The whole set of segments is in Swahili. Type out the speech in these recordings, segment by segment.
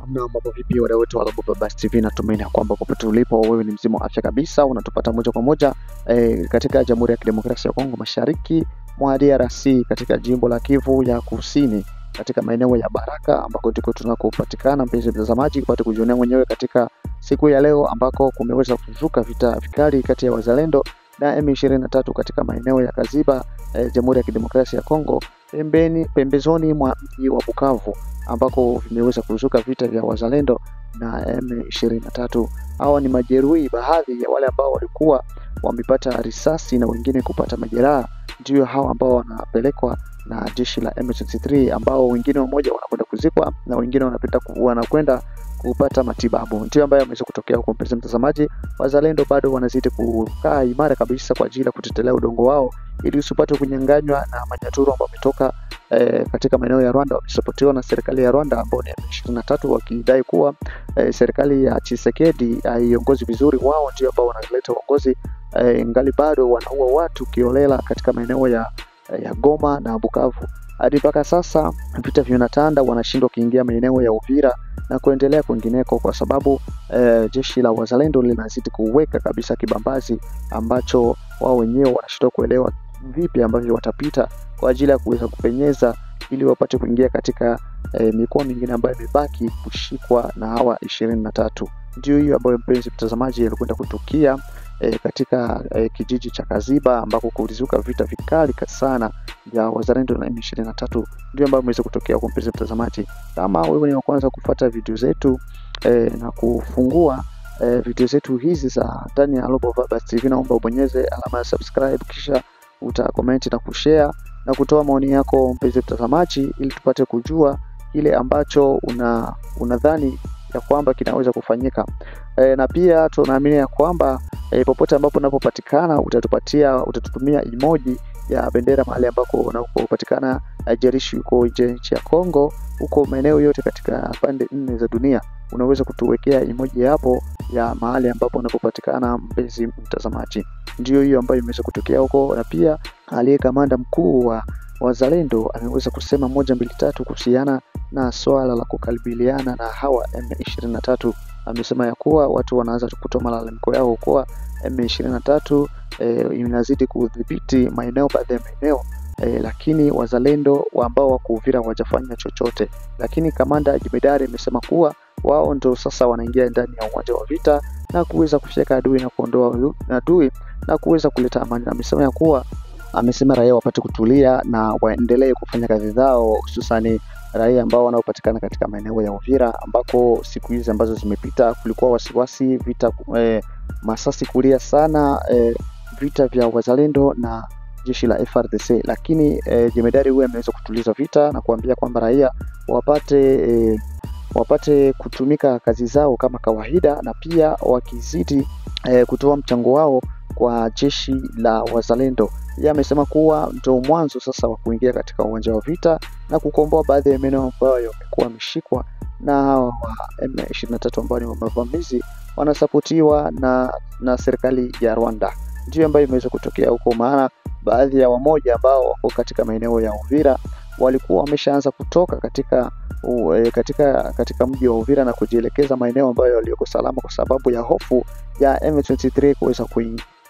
Mambo vipi wadau wetu wa Global Vibes TV, natumaini kwamba popote ulipo wewe ni mzima wa afya kabisa. Unatupata moja kwa moja katika Jamhuri ya Kidemokrasia ya Kongo Mashariki mwa DRC, katika jimbo la Kivu ya Kusini, katika maeneo ya Baraka ambako ndiko tunakopatikana. Mpenzi mtazamaji, upate kujionea mwenyewe katika siku ya leo ambako kumeweza kuzuka vita vikali kati ya wazalendo na M23 katika maeneo ya Kaziba, Jamhuri ya Kidemokrasia ya Kongo, pembezoni mwa mji wa Bukavu, ambako vimeweza kuzuka vita vya wazalendo na M23. Hawa ni majeruhi, baadhi ya wale ambao walikuwa wamepata risasi na wengine kupata majeraha, ndio hawa ambao wanapelekwa na jeshi la M23, ambao wengine mmoja wanakwenda kuzikwa na wengine wanakwenda kupata matibabu. Ndio ambayo yameweza kutokea huko. Mpenzi mtazamaji, wazalendo bado wanazidi kukaa imara kabisa kwa ajili ya kutetelea udongo wao ili usipate kunyang'anywa na manyaturu ambao wametoka katika maeneo ya Rwanda, wakisapotiwa na serikali ya Rwanda ambao ni M23, wakidai kuwa serikali ya Tshisekedi haiongozi vizuri. Wao ndio ambao wanaleta uongozi, ingali bado wanaua watu kiolela katika maeneo ya Goma na Bukavu. Hadi mpaka sasa vita vinatanda, wanashindwa kuingia maeneo ya Uvira na kuendelea kwingineko, kwa sababu jeshi la wazalendo linazidi kuweka kabisa kibambazi ambacho wao wenyewe wanashindwa kuelewa vipi ambavyo watapita kwa ajili ya kuweza kupenyeza ili wapate kuingia katika mikoa mingine ambayo imebaki kushikwa na hawa 23. Ndio hiyo ambayo mpenzi mtazamaji alikwenda kutukia katika kijiji cha Kaziba, ambako kulizuka vita vikali sana vya wazalendo na M23. Ndio ambayo imeweza kutokea kwa mpenzi mtazamaji. Kama wewe ni wa kwanza kufuata video zetu na kufungua video zetu hizi za ndani ya Global Vibes TV, naomba ubonyeze alama ya subscribe, kisha utacomment na kushare na kutoa maoni yako mpenzi mtazamaji, ili tupate kujua kile ambacho unadhani ya kwamba kinaweza kufanyika. Na pia tunaamini ya kwamba popote ambapo unapopatikana utatutumia emoji ya bendera mahali ambako unapopatikana, jeshi uko nchi ya Kongo, huko maeneo yote katika pande 4 za dunia, unaweza kutuwekea emoji hapo ya mahali ambapo unapopatikana mpenzi mtazamaji. Ndio hiyo ambayo imeweza kutokea huko. Na pia aliye kamanda mkuu wa wazalendo ameweza kusema 1 2 3 kuhusiana na swala la kukabiliana na hawa M23. Amesema ya kuwa watu wanaanza kutoa malalamiko yao kwa M23 inazidi kudhibiti maeneo, baadhi ya maeneo, lakini wazalendo ambao wako Uvira hawajafanya chochote. Lakini kamanda Jemedari amesema kuwa wao ndio sasa wanaingia ndani ya uwanja wa vita na kuweza kufyeka adui na kuondoa adui na kuweza kuleta amani. Amesema ya kuwa raia wapate kutulia na waendelee kufanya kazi zao, hususan raia ambao wanaopatikana katika maeneo ya Uvira, ambako siku hizi ambazo zimepita kulikuwa wasiwasi, vita, masasi kulia sana, vita vya wazalendo na jeshi la FARDC. Lakini Jemedari huyu ameweza kutuliza vita na kuambia kwamba raia wapate kutumika kazi zao kama kawaida, na pia wakizidi kutoa mchango wao kwa jeshi la wazalendo. Yeye amesema kuwa ndio mwanzo sasa wa kuingia katika uwanja wa vita na kukomboa baadhi ya maeneo ambayo yamekuwa yameshikwa na M23 ambao ni wavamizi wanasapotiwa na serikali ya Rwanda. Ndio ambayo imeweza kutokea huko, maana baadhi ya wamoja ambao wako katika maeneo ya Uvira walikuwa wameshaanza kutoka katika mji wa Uvira na kujielekeza maeneo ambayo yaliyoko salama, kwa sababu ya hofu ya M23 kuweza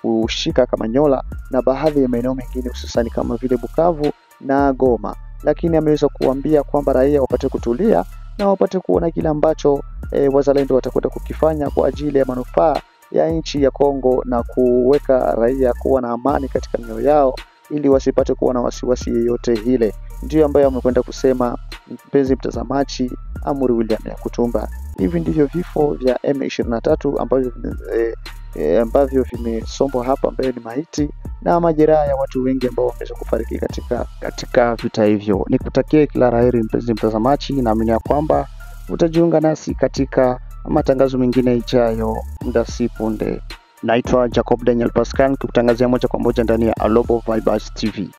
kushika Kamanyola na baadhi ya maeneo mengine hususani kama vile Bukavu na Goma. Lakini ameweza kuambia kwamba raia wapate kutulia na wapate kuona kile ambacho wazalendo watakwenda kukifanya kwa ajili ya manufaa ya nchi ya Kongo na kuweka raia kuwa na amani katika mioyo yao ili wasipate kuwa na wasiwasi yoyote ile. Ndio ambayo amekwenda kusema mpenzi mtazamaji Amuri William Yakutumba. Hivi ndivyo vifo vya M23 ambavyo vimesombwa hapa, ambayo ni maiti na majeraha ya watu wengi ambao wameweza kufariki katika vita hivyo. Nikutakie kila laheri mpenzi mtazamaji, naamini ya kwamba utajiunga nasi katika matangazo mengine ijayo muda si punde. Naitwa Jacob Daniel Pascal, kukutangazia moja kwa moja ndani ya Global Vibes TV.